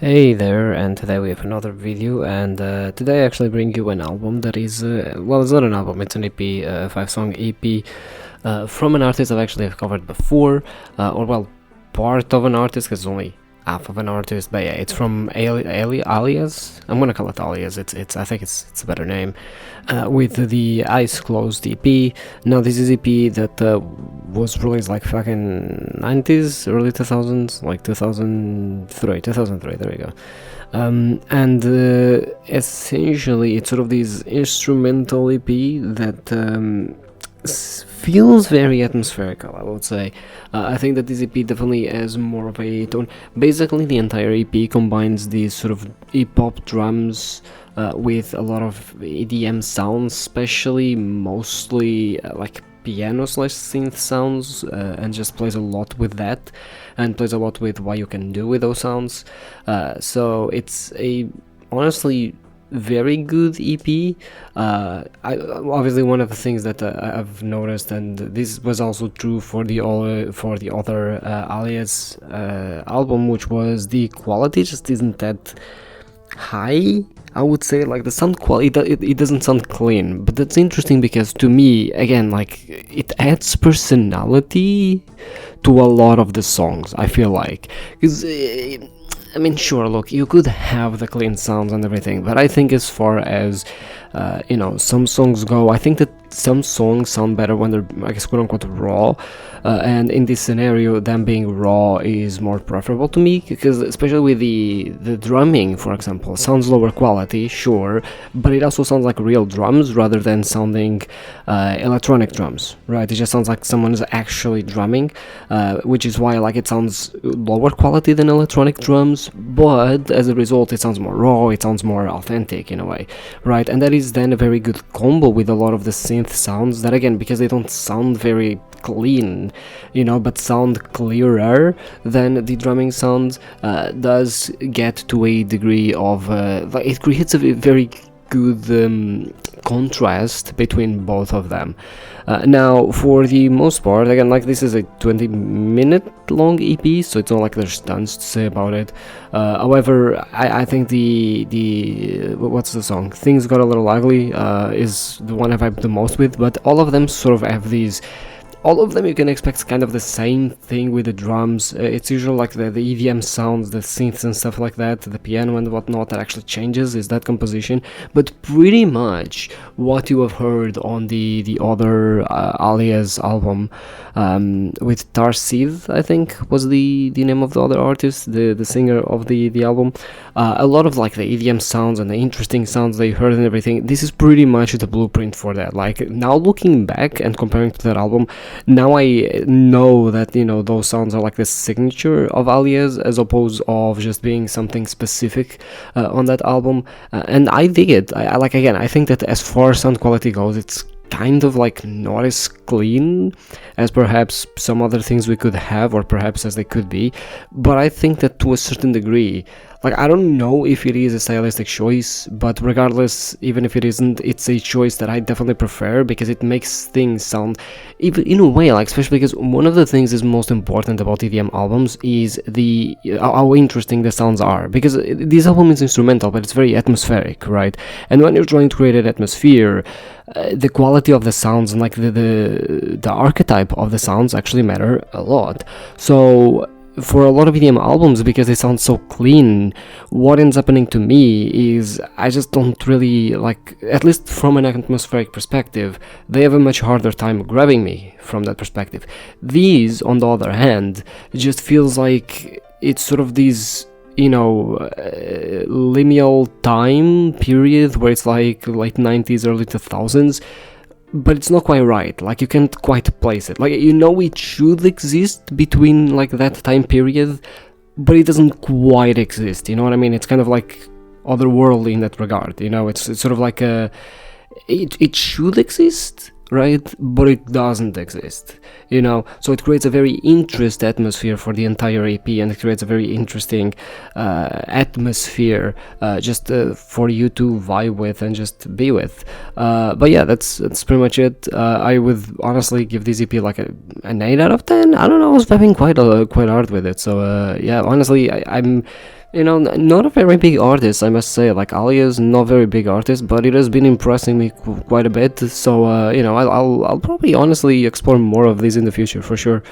Hey there, and today we have another video, and today I actually bring you an album that is, well, it's not an album, it's an EP, 5-song EP, from an artist I've actually have covered before, or well, part of an artist, because it's only half of an artist, but yeah, it's from Alias. I'm gonna call it Alias. I think it's a better name. With the Eyes Closed EP. Now this is EP that was released like fucking 90s, early 2000s, like 2003. There we go. And essentially, it's sort of this instrumental EP that feels very atmospherical, I would say. I think that this EP definitely has more of a tone. Basically, the entire EP combines these sort of hip-hop drums with a lot of EDM sounds, especially mostly like piano/synth sounds, and just plays a lot with that, and plays a lot with what you can do with those sounds. So it's a honestly very good EP. Obviously, one of the things that I've noticed, and this was also true for the other Alias album, which was the quality just isn't that high. I would say, like, the sound quality, it doesn't sound clean, but that's interesting because to me, again, like, it adds personality to a lot of the songs, I feel like, because I mean, sure, look, you could have the clean sounds and everything, but I think as far as, some songs go, I think that some songs sound better when they're, I guess, quote-unquote, raw, and in this scenario, them being raw is more preferable to me, because especially with the drumming, for example, sounds lower quality, sure, but it also sounds like real drums rather than sounding electronic drums, right? It just sounds like someone's actually drumming, which is why, like, it sounds lower quality than electronic drums, but as a result, it sounds more raw, it sounds more authentic in a way, right? And that is then a very good combo with a lot of the synth sounds that, again, because they don't sound very clean, but sound clearer than the drumming sounds, does get to a degree of it creates a very good contrast between both of them. Now, for the most part, again, like, this is a 20-minute long EP, so it's not like there's tons to say about it. However, I think the what's the song? Things Got a Little Ugly is the one I vibe the most with, but all of them sort of have these. All of them you can expect kind of the same thing with the drums. It's usually like the EDM sounds, the synths and stuff like that, the piano and whatnot that actually changes is that composition. But pretty much what you have heard on the other Alias album, with Tarsid, I think was the name of the other artist, the singer of the album. A lot of like the EDM sounds and the interesting sounds they heard and everything. This is pretty much the blueprint for that. Like, now looking back and comparing to that album, now I know that those sounds are like the signature of Alias as opposed of just being something specific on that album, and I dig it. I like, again, I think that as far as sound quality goes, it's kind of like not as clean as perhaps some other things we could have, or perhaps as they could be, but I think that to a certain degree, like, I don't know if it is a stylistic choice, but regardless, even if it isn't, it's a choice that I definitely prefer because it makes things sound, even in a way, like, especially because one of the things is most important about EDM albums is how interesting the sounds are, because this album is instrumental, but it's very atmospheric, right? And when you're trying to create an atmosphere, the quality of the sounds and like the archetype of the sounds actually matter a lot. So for a lot of EDM albums, because they sound so clean, what ends up happening to me is I just don't really like, at least from an atmospheric perspective, they have a much harder time grabbing me from that perspective. These, on the other hand, just feels like it's sort of these liminal time period where it's like late 90s, early 2000s, but it's not quite right. Like, you can't quite place it. Like, it should exist between like that time period, but it doesn't quite exist. You know what I mean? It's kind of like otherworldly in that regard. It's sort of like it should exist, right? But it doesn't exist, so it creates a very interesting atmosphere for the entire EP, and it creates a very interesting atmosphere just for you to vibe with and just be with. But yeah, that's pretty much it. I would honestly give this EP like an 8 out of 10. I don't know, I was vibing quite hard with it, so yeah, honestly, I'm You know, not a very big artist, I must say. Like Alias, not very big artist, but it has been impressing me quite a bit. So you know, I'll probably honestly explore more of these in the future for sure.